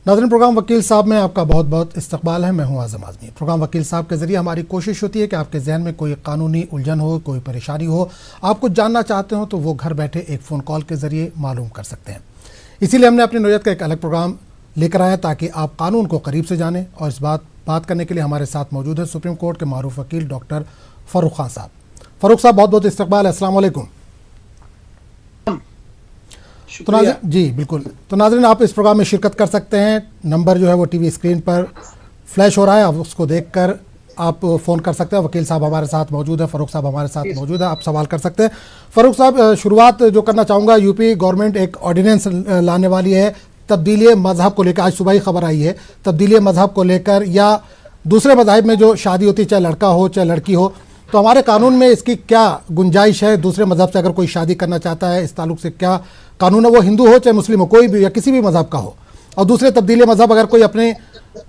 नाज़रीन, प्रोग्राम वकील साहब में आपका बहुत बहुत इस्तकबाल है। मैं हूं आज़म आज़मी। प्रोग्राम वकील साहब के ज़रिए हमारी कोशिश होती है कि आपके जहन में कोई कानूनी उलझन हो, कोई परेशानी हो, आप कुछ जानना चाहते हो तो वो घर बैठे एक फ़ोन कॉल के ज़रिए मालूम कर सकते हैं। इसीलिए हमने अपनी नौयत का एक अलग प्रोग्राम लेकर आया ताकि आप कानून को करीब से जानें। और इस बात करने के लिए हमारे साथ मौजूद है सुप्रीम कोर्ट के मारूफ वकील डॉक्टर फ़ारूक खान साहब। फ़ारूक साहब, बहुत बहुत इस्तकबाल है। अस्सलाम वालेकुम। तो नाज़रीन, जी बिल्कुल, तो नाज़रीन आप इस प्रोग्राम में शिरकत कर सकते हैं। नंबर जो है वो टीवी स्क्रीन पर फ्लैश हो रहा है, आप उसको देखकर आप फ़ोन कर सकते हैं। वकील साहब हमारे साथ मौजूद है, फ़ारूक साहब हमारे साथ मौजूद है, आप सवाल कर सकते हैं। फ़ारूक साहब, शुरुआत जो करना चाहूँगा, यूपी गवर्नमेंट एक ऑर्डिनेंस लाने वाली है तब्दीली मज़हब को लेकर। आज सुबह ही खबर आई है, तब्दीली मज़हब को लेकर या दूसरे मज़ाहिब में जो शादी होती है, चाहे लड़का हो चाहे लड़की हो, तो हमारे कानून में इसकी क्या गुंजाइश है? दूसरे मज़हब से अगर कोई शादी करना चाहता है, इस ताल्लुक से क्या कानून है? वो हिंदू हो चाहे मुस्लिम हो, कोई भी या किसी भी मज़हब का हो। और दूसरे तब्दीली मज़हब, अगर कोई अपने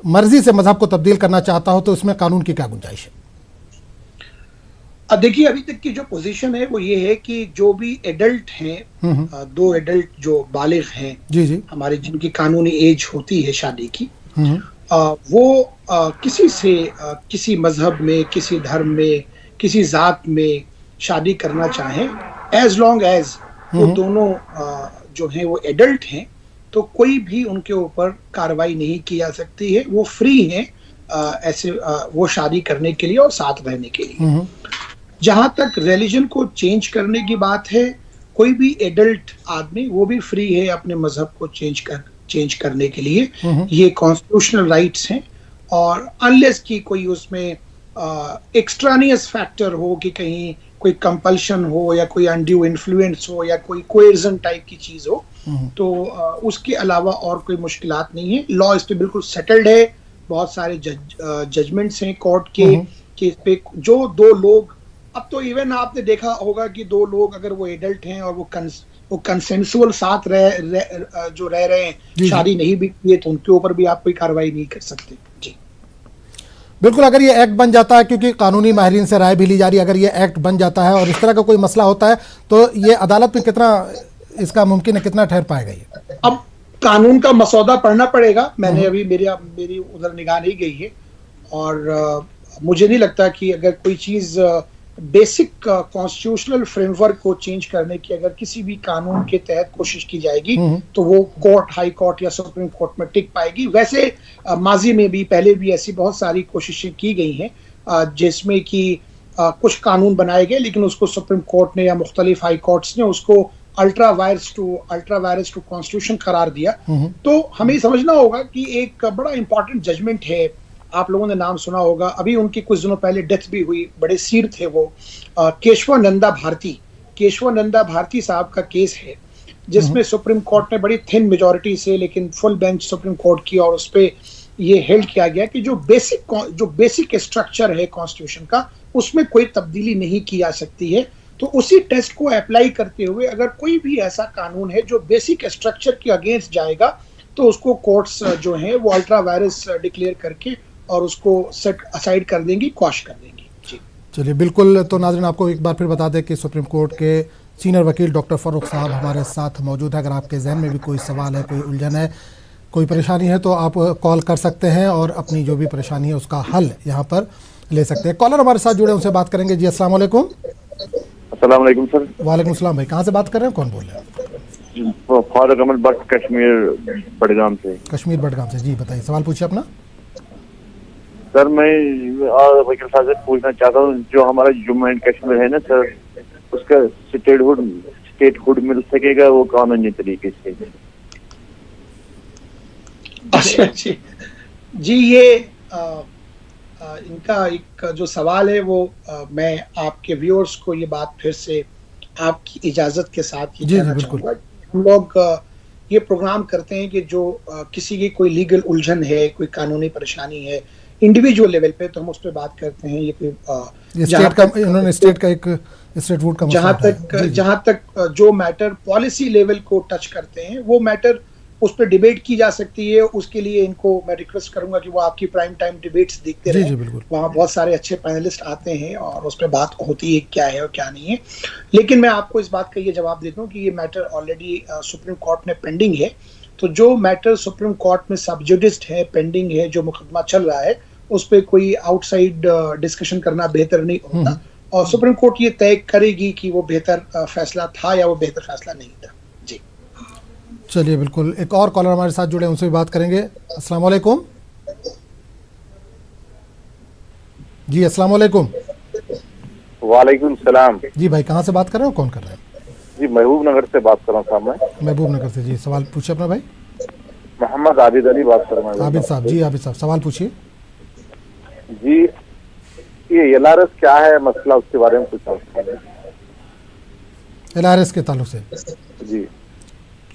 मर्जी से मज़हब को तब्दील करना चाहता हो तो इसमें कानून की क्या गुंजाइश है? देखिए, अभी तक की जो पोजीशन है वो ये है कि जो भी एडल्ट हैं, दो एडल्ट जो बालिग हैं, जी हमारे जिनकी कानूनी एज होती है शादी की, वो किसी से किसी मजहब में, किसी धर्म में, किसी जात में शादी करना चाहें, एज लॉन्ग एज वो दोनों जो हैं वो एडल्ट हैं, तो कोई भी उनके ऊपर कार्रवाई नहीं की जा सकती है। वो फ्री हैं ऐसे वो शादी करने के लिए और साथ रहने के लिए। जहां तक रिलीजन को चेंज करने की बात है, कोई भी एडल्ट आदमी वो भी फ्री है अपने मजहब को चेंज करने के लिए। ये कॉन्स्टिट्यूशनल राइट्स हैं। और अनलेस की कोई उसमें एक्स्ट्रानियस फैक्टर हो कि कहीं कोई कंपल्शन हो या कोई अनड्यू इन्फ्लुएंस हो या कोई कोएर्जन टाइप की चीज हो, तो उसके अलावा और कोई मुश्किलात नहीं है। लॉ इस पे बिल्कुल सेटल्ड है। बहुत सारे जजमेंट्स हैं कोर्ट के कि इस पे जो दो लोग, अब तो इवन आपने देखा होगा कि दो लोग अगर वो एडल्ट हैं और वो कंसेंसुअल साथ रह रहे हैं, शादी नहीं भी की है, तो उनके ऊपर भी आप कोई कार्रवाई नहीं कर सकते। जी बिल्कुल। अगर ये एक्ट बन जाता है, क्योंकि कानूनी माहिरीन से राय भी ली जा रही है, अगर ये एक्ट बन जाता है और इस तरह का कोई मसला होता है तो ये अदालत में कितना इसका मुमकिन है, कितना ठहर पाएगा ये? अब कानून का मसौदा पढ़ना पड़ेगा। मैंने अभी मेरी उधर निगाह नहीं गई है, और मुझे नहीं लगता कि अगर कोई चीज बेसिक कॉन्स्टिट्यूशनल फ्रेमवर्क को चेंज करने की अगर किसी भी कानून के तहत कोशिश की जाएगी तो वो कोर्ट, हाई कोर्ट या सुप्रीम कोर्ट में टिक पाएगी। वैसे माजी में भी पहले भी ऐसी बहुत सारी कोशिशें की गई हैं जिसमें कि कुछ कानून बनाए गए, लेकिन उसको सुप्रीम कोर्ट ने या मुख्तलिफ हाई कोर्ट्स ने उसको अल्ट्रा वायरस टू कॉन्स्टिट्यूशन करार दिया। तो हमें समझना होगा कि एक बड़ा इंपॉर्टेंट जजमेंट है। आप लोगों ने नाम सुना होगा, अभी उनकी कुछ दिनों पहले डेथ भी हुई, बड़े सीर थे वो, केशवानंदा भारती साहब का केस है, जिसमें सुप्रीम कोर्ट ने बड़ी थिन मेजॉरिटी से, लेकिन फुल बेंच सुप्रीम कोर्ट की, और उस पे ये हेल्ड किया गया कि जो बेसिक स्ट्रक्चर है कॉन्स्टिट्यूशन का, उसमें कोई तब्दीली नहीं की जा सकती है। तो उसी टेस्ट को अप्लाई करते हुए अगर कोई भी ऐसा कानून है जो बेसिक स्ट्रक्चर के अगेंस्ट जाएगा, तो उसको कोर्ट्स जो हैं वो अल्ट्रा वायरस डिक्लेयर करके और उसको सेट असाइड कर देंगी, क्वाश कर देंगी। जी चलिए, बिल्कुल। तो नाज़रीन, आपको एक बार फिर बता दें कि सुप्रीम कोर्ट के सीनियर वकील डॉक्टर फ़ारूक साहब हमारे साथ मौजूद है। अगर आपके जहन में भी कोई सवाल है, कोई उलझन है, कोई परेशानी है, तो आप कॉल कर सकते हैं और अपनी जो भी परेशानी है उसका हल यहाँ पर ले सकते हैं। कॉलर हमारे साथ जुड़े, उनसे बात करेंगे। जी अस्सलाम वालेकुम। अस्सलाम वालेकुम सर। वालेकुम सलाम भाई, कहाँ से बात कर रहे हैं, कौन बोल रहे हैं? फारूक अहमद भट्ट, कश्मीर बडगाम से। कश्मीर बडगाम से, जी बताइए, सवाल पूछिए अपना। सर, मैं वकील साहब से पूछना चाहता हूँ, जो हमारा जम्मू एंड कश्मीर है ना सर, उसका स्टेटहुड मिल सकेगा वो कानूनी तरीके से? अच्छा जी, ये इनका एक जो सवाल है वो मैं आपके व्यूअर्स को ये बात फिर से आपकी इजाजत के साथ ये कहना चाहूँगा। हम लोग ये प्रोग्राम करते हैं कि जो किसी की कोई लीगल उलझन है, कोई कानूनी परेशानी है इंडिविजुअल लेवल पे, तो हम उस पर बात करते हैं। ये कोई जहां तक जो मैटर पॉलिसी लेवल को टच करते हैं, वो मैटर उस पर डिबेट की जा सकती है। उसके लिए इनको मैं रिक्वेस्ट करूंगा कि वो आपकी प्राइम टाइम डिबेट्स देखते रहें। वहाँ बहुत सारे अच्छे पैनलिस्ट आते हैं और उस पर बात होती है क्या है और क्या नहीं है। लेकिन मैं आपको इस बात का ये जवाब देता हूँ कि ये मैटर ऑलरेडी सुप्रीम कोर्ट में पेंडिंग है तो जो मैटर सुप्रीम कोर्ट में सब्जुडिस्ड है, पेंडिंग है, जो मुकदमा चल रहा है, उस पर कोई आउटसाइड डिस्कशन करना बेहतर नहीं होता, और सुप्रीम कोर्ट ये तय करेगी कि वो बेहतर फैसला था या वो बेहतर फैसला नहीं था। जी चलिए, बिल्कुल। एक और कॉलर हमारे साथ जुड़े, उनसे भी बात करेंगे। अस्सलाम वालेकुम जी। अस्सलाम वालेकुम। वालेकुम सलाम जी भाई, कहाँ से बात कर रहे हो, कौन कर रहे हैं? जी, महबूब नगर से बात कर रहा हूँ साहब मैं। महबूब नगर से। जी, सवाल पूछिए अपना भाई। मोहम्मद आबिद अली बात कर रहा हूँ। आबिद साहब जी, आबिद साहब सवाल पूछिए। जी, ये LRS क्या है मसला, उसके बारे में पूछा। LRS के ताल्लुक से जी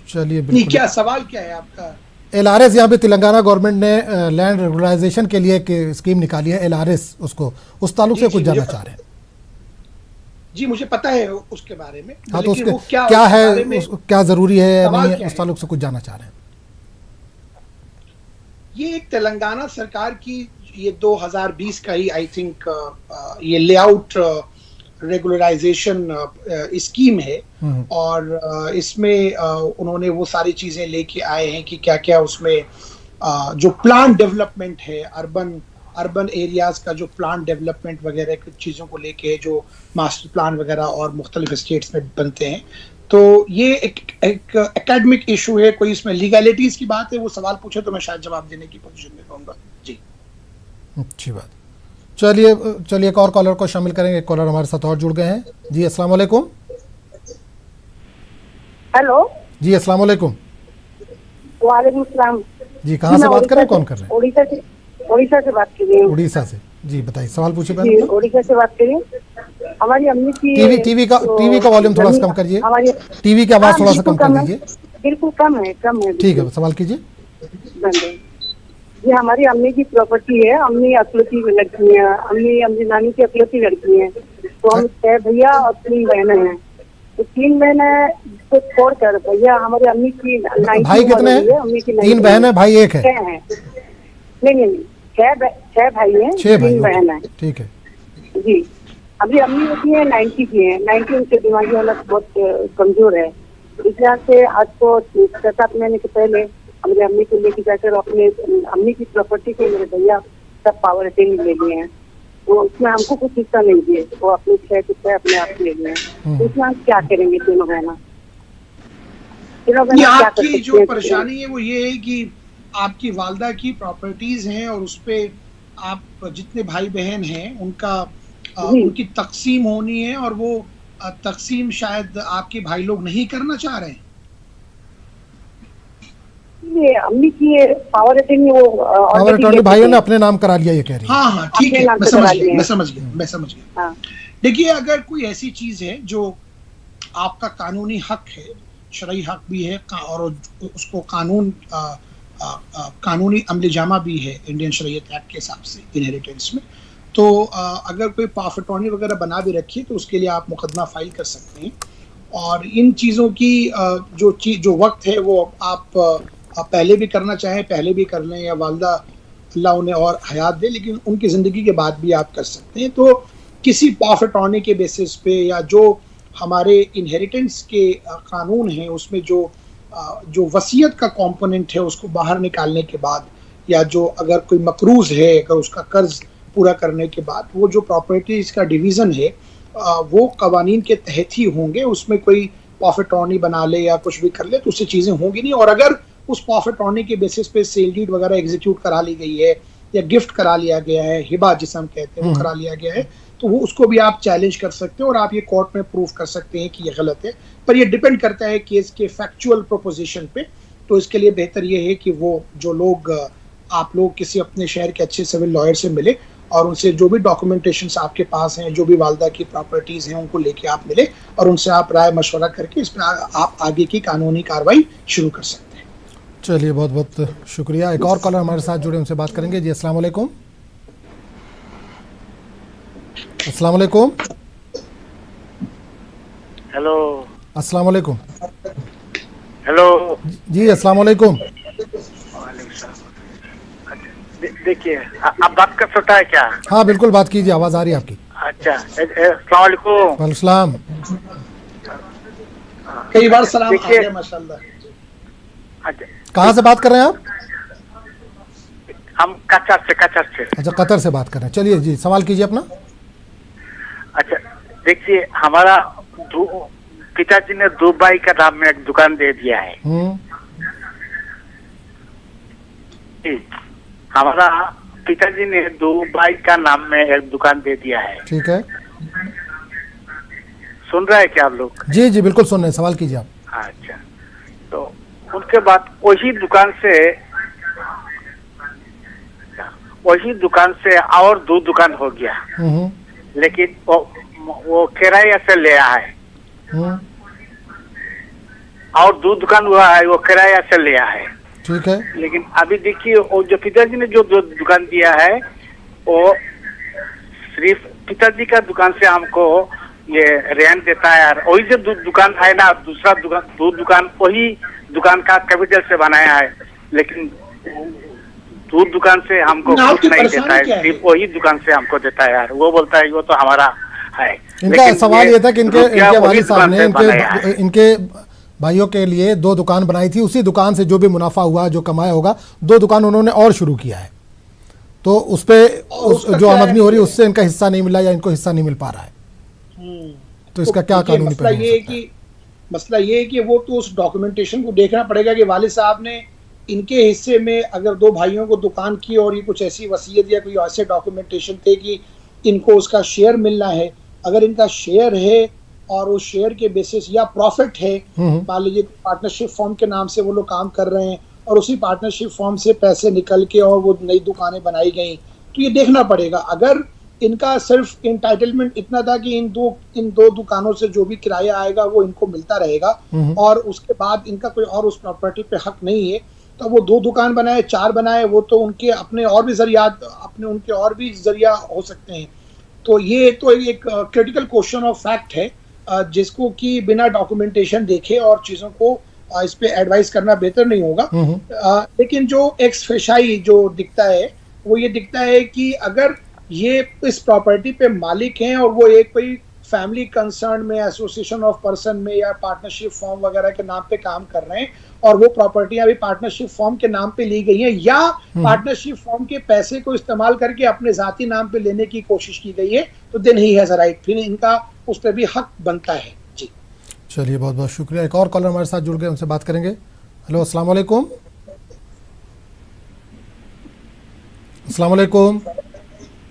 चलिए, नहीं, बिल्कुल। क्या सवाल क्या है आपका? LRS यहाँ पे तेलंगाना गवर्नमेंट ने लैंड रेगुलराइजेशन के लिए एक स्कीम निकाली है, LRS, उसको उस ताल्लुक से कुछ जानना चाह रहे हैं। जी, मुझे पता है उसके बारे में। हाँ, तो लेकिन उसके वो क्या है, क्या जरूरी है या सवाल नहीं है, क्या उस है? ताल्लुक से कुछ जानना चाह रहे हैं। ये एक तेलंगाना सरकार की ये 2020 का ही आई थिंक ये लेआउट रेगुलराइजेशन स्कीम है, और इसमें उन्होंने वो सारी चीजें लेके आए हैं कि क्या क्या उसमें जो प्लान डेवलपमेंट है, अर्बन एरियाज का जो प्लान डेवलपमेंट वगैरह कुछ चीज़ों को लेके जो मास्टर प्लान वगैरह और मुख्तलिफ स्टेट्स में बनते हैं। तो ये एक एकेडमिक इशू है, कोई इसमें लीगैलिटीज की बात है, वो सवाल पूछे तो मैं शायद जवाब देने की पोजीशन में रहूंगा। जी, अच्छी बात। चलिए एक और कॉलर को शामिल करेंगे। एक कॉलर हमारे साथ और जुड़ गए हैं। जी, अस्सलाम वालेकुम। हेलो जी, अस्सलाम वालेकुम। वालेकुम सलाम। जी, कहाँ से बात कर रहे हैं, कौन कर रहे हैं? उड़ीसा से बात कर रही हूँ। उड़ीसा से। जी, बताइए, सवाल पूछिए। जी, उड़ीसा से बात कर रही हूँ। हमारी अम्मी की टीवी का वॉल्यूम थोड़ा सा कम करिए। टीवी की आवाज थोड़ा सा कम कर दीजिए। बिल्कुल कम है। ठीक है, सवाल कीजिए। ये हमारी अम्मी की प्रॉपर्टी है। अम्मी अकलौती लड़की है। अम्मी नानी की अकलौती लड़की है। तो हम 6 भैया और 3 बहनें हैं। तो 3 बहनें को छोड़कर भैया हमारी अम्मी की भाई कितने हैं? अम्मी की 3 बहन है, भाई 1 है। 6 है। नहीं, 6 भाई हैं, 6 भाई, 3 बहन है। ठीक है जी। अभी अम्मी होती है 90 की है। 90 उनके दिमागी हालत बहुत कमजोर है। इस वजह से आज को 7 महीने के पहले हमारे अम्मी को लेके जाकर अपने अम्मी की प्रॉपर्टी को मेरे भैया सब पावर अटेंड ले लिए हैं। तो उसमें हमको कुछ हिस्सा नहीं दिए, वो अपने 6 अपने आप ले लिए हैं। तो उसमें हम क्या करेंगे तीनों बहना? आपकी जो परेशानी है वो ये है कि आपकी वालदा की प्रॉपर्टीज हैं और उसपे आप जितने भाई बहन हैं उनकी तकसीम होनी है, और वो तकसीम शायद आपके भाई लोग नहीं करना चाह रहे हैं। ये अम्मी की पावर अटेंडी भाइयों ने अपने नाम करा लिया, ये कह रही है। हाँ, ठीक है, मैं समझ गया। देखिए, अगर कोई ऐसी चीज है जो आपका कानूनी हक है, शरई हक भी है, और उसको कानूनी अमल जामा भी है इंडियन शरीयत एक्ट के हिसाब से इनहेरिटेंस में, तो अगर कोई पावर अटॉर्नी वगैरह बना भी रखी है तो उसके लिए आप मुकदमा फाइल कर सकते हैं। और इन चीज़ों की जो वक्त है वो आप पहले भी करना चाहें पहले भी कर लें, या वालदा अल्लाह उन्हें और हयात दे, लेकिन उनकी ज़िंदगी के बाद भी आप कर सकते हैं। तो किसी पावर अटॉर्नी के बेसिस पे, या जो हमारे इनहेरिटेंस के कानून हैं उसमें जो वसीयत का कंपोनेंट है उसको बाहर निकालने के बाद, या जो अगर कोई मकरूज है, अगर उसका कर्ज पूरा करने के बाद वो जो प्रॉपर्टीज का डिवीज़न है वो कवानीन के तहत ही होंगे। उसमें कोई पावर अटॉर्नी बना ले या कुछ भी कर ले तो उससे चीज़ें होंगी नहीं। और अगर उस पावर अटॉर्नी के बेसिस पे सेल डीड वगैरह एग्जीक्यूट करा ली गई है, या गिफ्ट करा लिया गया है, हिबा जिसे हम कहते हैं वो करा लिया गया है, तो वो उसको भी आप चैलेंज कर सकते हैं और आप ये कोर्ट में प्रूव कर सकते हैं कि ये गलत है। पर ये डिपेंड करता है केस के फैक्चुअल प्रोपोजिशन पे। तो इसके लिए बेहतर ये है कि वो जो लोग आप लोग किसी अपने शहर के अच्छे सिविल लॉयर से मिले और उनसे जो भी डॉक्यूमेंटेशंस आपके पास हैं, जो भी वालदा की प्रॉपर्टीज़ हैं, उनको लेके आप मिले और उनसे आप राय मशवरा करके इस पर आप आगे की कानूनी कार्रवाई शुरू कर सकते हैं। चलिए, बहुत बहुत शुक्रिया। एक और कॉलर हमारे साथ जुड़े, उनसे बात करेंगे। जी, अस्सलाम वालेकुम। अस्सलाम वालेकुम। हेलो। अस्सलाम वालेकुम। हेलो जी, अस्सलाम वालेकुम। देखिए, आप बात कर सकता है क्या? हाँ, बिल्कुल बात कीजिए, आवाज़ आ रही है आपकी। अच्छा, अस्सलाम वालेकुम। वालेकुम सलाम। कई बार सलाम आ गया माशाल्लाह। अच्छा, कहाँ से बात कर रहे हैं आप? हम कतर से। अच्छा, कतर से बात कर रहे हैं। चलिए जी, सवाल कीजिए अपना। अच्छा देखिए, हमारा पिताजी ने दुबई का नाम में एक दुकान दे दिया है। हमारा पिताजी ने दुबई का नाम में एक दुकान दे दिया है। ठीक है, सुन रहे हैं क्या आप लोग? जी जी बिल्कुल सुन रहे हैं, सवाल कीजिए आप। अच्छा, तो उनके बाद वही दुकान से और 2 दुकान हो गया, लेकिन वो किराया से लिया है। और 2 दुकान हुआ है, वो किराया से लिया है। ठीक है, लेकिन अभी देखिए, वो जो पिताजी ने जो दुकान दिया है, वो सिर्फ पिताजी का दुकान से हमको ये रेंट देता है। और वही जो दुकान है ना, दूसरा दुकान 2 दुकान वही दुकान का कैपिटल से बनाया है, लेकिन 2 दुकान से हमको कुछ नहीं देता है, सिर्फ वही दुकान से हमको देता है। यार वो बोलता है वो तो हमारा है। इनका सवाल ये था कि इनके वालिद साहब ने इनके भाइयों के लिए 2 दुकान बनाई थी, उसी दुकान से जो भी मुनाफा हुआ, जो कमाया होगा, 2 दुकान उन्होंने और शुरू किया है, तो उस पे जो आमदनी हो रही है उससे इनका हिस्सा नहीं मिला या इनको हिस्सा नहीं मिल पा रहा है। तो इसका क्या कानूनी मसला ये है कि वो तो उस डॉक्यूमेंटेशन को देखना पड़ेगा कि वालिद साहब ने इनके हिस्से में अगर 2 भाइयों को दुकान की और ये कुछ ऐसी वसीयत या कोई ऐसे डॉक्यूमेंटेशन थे कि इनको उसका शेयर मिलना है। अगर इनका शेयर है और उस शेयर के बेसिस या प्रॉफिट है, मान लीजिए पार्टनरशिप फॉर्म के नाम से वो लोग काम कर रहे हैं और उसी पार्टनरशिप फॉर्म से पैसे निकल के और वो नई दुकानें बनाई गई, तो ये देखना पड़ेगा। अगर इनका सिर्फ इंटाइटलमेंट इतना था कि इन दो दुकानों से जो भी किराया आएगा वो इनको मिलता रहेगा और उसके बाद इनका कोई और उस प्रॉपर्टी पे हक नहीं है, तो वो 2 दुकान बनाए, 4 बनाए, वो तो उनके अपने और भी जरिया हो सकते हैं। तो ये तो एक क्रिटिकल क्वेश्चन ऑफ फैक्ट है, जिसको कि बिना डॉक्यूमेंटेशन देखे और चीजों को इस पे एडवाइस करना बेहतर नहीं होगा। लेकिन जो एक्स फेशाई जो दिखता है वो ये दिखता है कि अगर ये इस प्रॉपर्टी पे मालिक हैं और वो एक कोई फैमिली कंसर्न में, एसोसिएशन ऑफ पर्सन में या पार्टनरशिप फॉर्म वगैरह के नाम पे काम कर रहे हैं और वो प्रॉपर्टियां भी पार्टनरशिप फॉर्म के नाम पे ली गई हैं या पार्टनरशिप फॉर्म के पैसे को इस्तेमाल करके अपने जाती नाम पे लेने की कोशिश की गई है, तो then he has a right, फिर इनका उस पर भी हक बनता है। जी चलिए, बहुत बहुत शुक्रिया। एक और कॉलर हमारे साथ जुड़ गए, उनसे बात करेंगे। हेलो, अस्सलाम वालेकुम। अस्सलाम वालेकुम।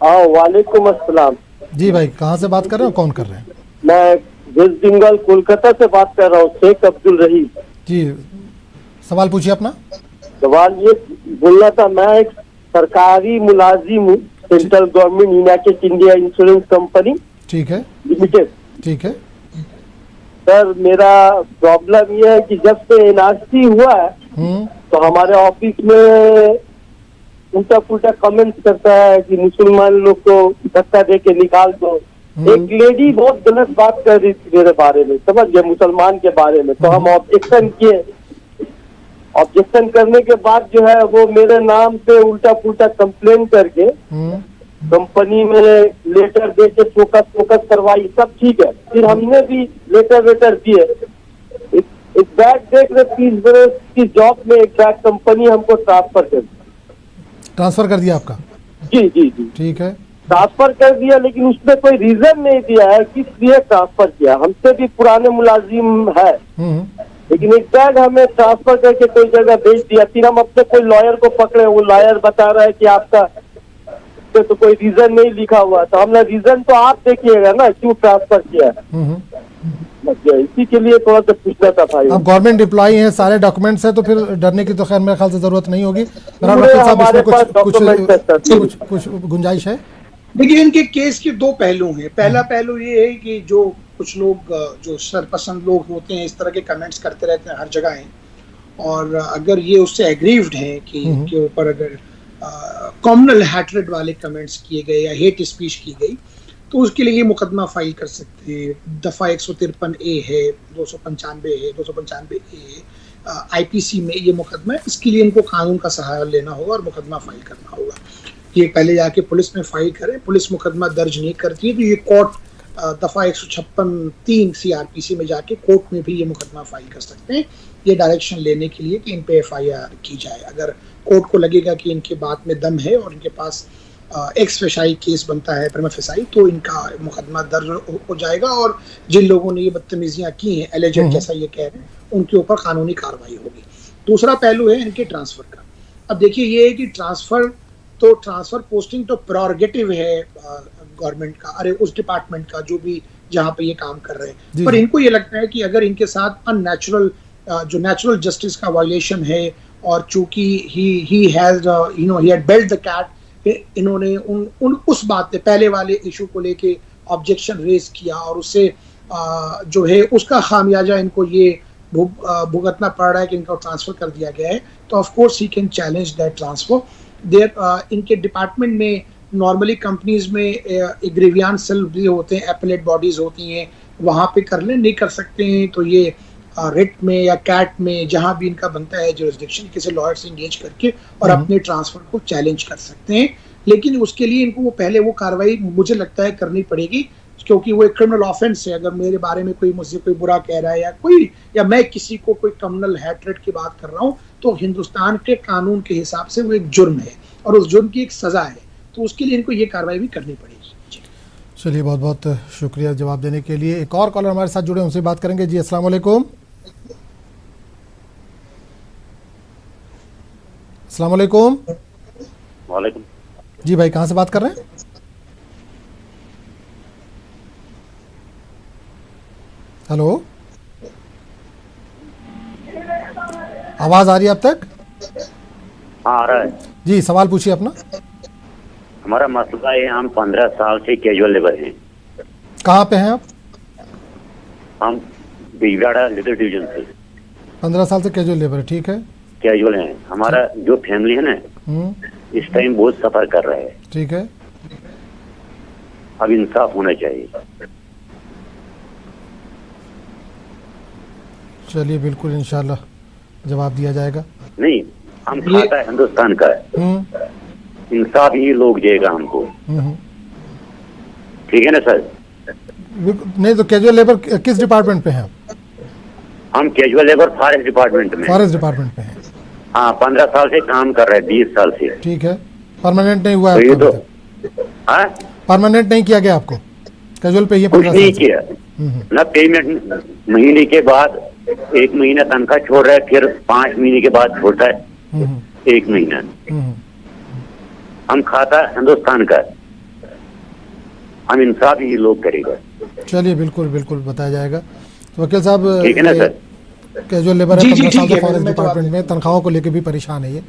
वालेकुम अस्सलाम। जी भाई, कहाँ से बात कर रहे हो, कौन कर रहे हैं? मैं वेस्ट बंगाल कोलकाता से बात कर रहा हूँ, शेख अब्दुल रहीम। जी, सवाल पूछिए अपना। सवाल ये बोलना था, मैं एक सरकारी मुलाजिम हूँ, central government United India insurance company, ठीक है, लिमिटेड। ठीक है सर, मेरा प्रॉब्लम ये है कि जब से एनआरसी हुआ है तो हमारे ऑफिस में उल्टा पुल्टा कमेंट करता है कि मुसलमान लोग को धक्का दे के निकाल दो। एक लेडी बहुत गलत बात कर रही थी मेरे बारे में, समझ गए, मुसलमान के बारे में। तो हम ऑब्जेक्शन किए, ऑब्जेक्शन करने के बाद जो है वो मेरे नाम पे उल्टा पुल्टा कंप्लेन करके कंपनी में लेटर दे के फोकस करवाई, सब ठीक है। फिर हमने भी लेटर दिए। एक बैग देख रहे 30 बरस की जॉब में एक बैग कंपनी हमको ट्रांसफर कर दिया आपका? जी, ठीक है, ट्रांसफर कर दिया, लेकिन उसमें कोई रीजन नहीं दिया है किस लिए ट्रांसफर किया। हमसे भी पुराने मुलाजिम है, लेकिन एक बैग हमें ट्रांसफर करके कोई जगह भेज दिया। फिर हम अपने कोई लॉयर को पकड़े, वो लॉयर बता रहा है कि आपका तो कोई रीजन नहीं लिखा हुआ। तो हमने रीजन तो आप देखिएगा ना, क्यों ट्रांसफर किया है। इसी के लिए थोड़ा सा पूछना था भाई। आप गवर्नमेंट एम्प्लॉई हैं, सारे डॉक्यूमेंट्स हैं, तो फिर डरने की तो खैर मेरे ख्याल से जरूरत नहीं होगी। कुछ गुंजाइश है? देखिए, इनके केस के 2 पहलू हैं। पहला पहलू ये है कि जो कुछ लोग जो सरपसंद लोग होते हैं इस तरह के कमेंट्स करते रहते हैं हर जगह हैं, और अगर ये उससे एग्रीव्ड हैं कि इनके ऊपर अगर कॉम्युनल हैट्रेड वाले कमेंट्स किए गए या हेट स्पीच की गई, तो उसके लिए ये मुकदमा फाइल कर सकते हैं। दफ़ा 153A है, 295 है, 295A है, IPC में ये मुकदमा है। इसके लिए इनको कानून का सहारा लेना होगा और मुकदमा फाइल करना होगा। ये पहले जाके पुलिस में फाइल करें, पुलिस मुकदमा दर्ज नहीं करती है तो ये कोर्ट दफ़ा 156(3) CRPC में जाके कोर्ट में भी ये मुकदमा फाइल कर सकते हैं। ये डायरेक्शन लेने के लिए कि इन पे FIR की जाए। अगर कोर्ट को लगेगा कि इनके बात में दम है और इनके पास एक्स फेशाई केस बनता है, प्रिमा फेसाई, तो इनका मुकदमा दर्ज हो जाएगा और जिन लोगों ने ये बदतमीजियां की हैं, एलिजेड जैसा ये कह रहे हैं, उनके ऊपर कानूनी कार्रवाई होगी। दूसरा पहलू है इनके ट्रांसफर का। अब देखिए ये है कि ट्रांसफर पोस्टिंग तो प्रोरोगेटिव है गवर्नमेंट का, अरे उस डिपार्टमेंट का जो भी जहाँ पे ये काम कर रहे हैं, पर इनको ये लगता है कि अगर इनके साथ अननेचुरल जो नेचुरल जस्टिस का वायलेशन है और चूंकि he had belt the cat, इन्होंने उस बात पे पहले वाले इशू को लेके ऑब्जेक्शन रेज किया और उससे जो है उसका खामियाजा इनको ये भुगतना पड़ रहा है कि इनको ट्रांसफर कर दिया गया है, तो of course he can challenge that transfer. इनके डिपार्टमेंट में नॉर्मली कंपनीज में एग्रीवियन सेल भी होते हैं, एपेलेट बॉडीज होती हैं, वहां पे कर ले, नहीं कर सकते हैं तो ये रिट में या कैट में जहां भी इनका बनता है जुरिसडिक्शन, किसी लॉयर से इंगेज करके और अपने ट्रांसफर को चैलेंज कर सकते हैं। लेकिन उसके लिए इनको पहले वो कार्रवाई मुझे लगता है करनी पड़ेगी, क्योंकि वो एक क्रिमिनल ऑफेंस है। अगर मेरे बारे में कोई मुझसे कोई बुरा कह रहा है या मैं किसी को कोई क्रिमिनल हैट्रेड की बात कर रहा हूँ, तो हिंदुस्तान के कानून के हिसाब से वो एक जुर्म है और उस जुर्म की एक सजा है, तो उसके लिए इनको ये कार्रवाई भी करनी पड़ेगी। चलिए बहुत बहुत शुक्रिया जवाब देने के लिए। एक और कॉलर हमारे साथ जुड़े, उनसे बात करेंगे। जी अस्सलाम वालेकुम। अस्सलाम वालेकुम। वालेकुम। जी भाई, कहाँ से बात कर रहे हैं? हेलो, आवाज आ रही है अब तक? हाँ आ रहा है जी, सवाल पूछिए अपना। हमारा मसला है, हम 15 साल से कैजुअल लेबर हैं। कहाँ पे हैं आप? हम बिजवाड़ा लिटिल डिवीजन से 15 साल से कैजुअल लेबर, ठीक है। कैजुअल हैं। हमारा जो फैमिली है ना, इस टाइम बहुत सफर कर रहा है, ठीक है। अब इंसाफ होना चाहिए। चलिए बिल्कुल इंशाल्लाह जवाब दिया जाएगा। नहीं, हम खाता है हिंदुस्तान का है, इंसाफ ही लोग देगा हमको, ठीक है ना सर? नहीं तो कैजुअल लेबर किस डिपार्टमेंट पे हैं आप? हम कैजुअल लेबर फॉरेस्ट डिपार्टमेंट में। फॉरेस्ट डिपार्टमेंट पे हैं? हाँ, 15 साल से काम कर रहे हैं, 20 साल से। ठीक है। परमानेंट नहीं हुआ है? तो ये तो परमानेंट नहीं किया गया आपको? कैजुअल पे ही? कुछ नहीं किया ना। पेमेंट महीने के बाद 1 महीना तनख्वाह छोड़ रहा है, फिर 5 महीने के बाद छोड़ता है 1 महीना। हम खाता हिंदुस्तान का, हम इंसाफ ही लोग करेगा। चलिए बिल्कुल बिल्कुल बताया जाएगा। तो वकील साहब, ठीक है ना सर? कैजुअल लेबर है, 15 साल से फॉरेस्ट मैं डिपार्टमेंट में, तनख्वाहों को लेकर भी परेशान है ये।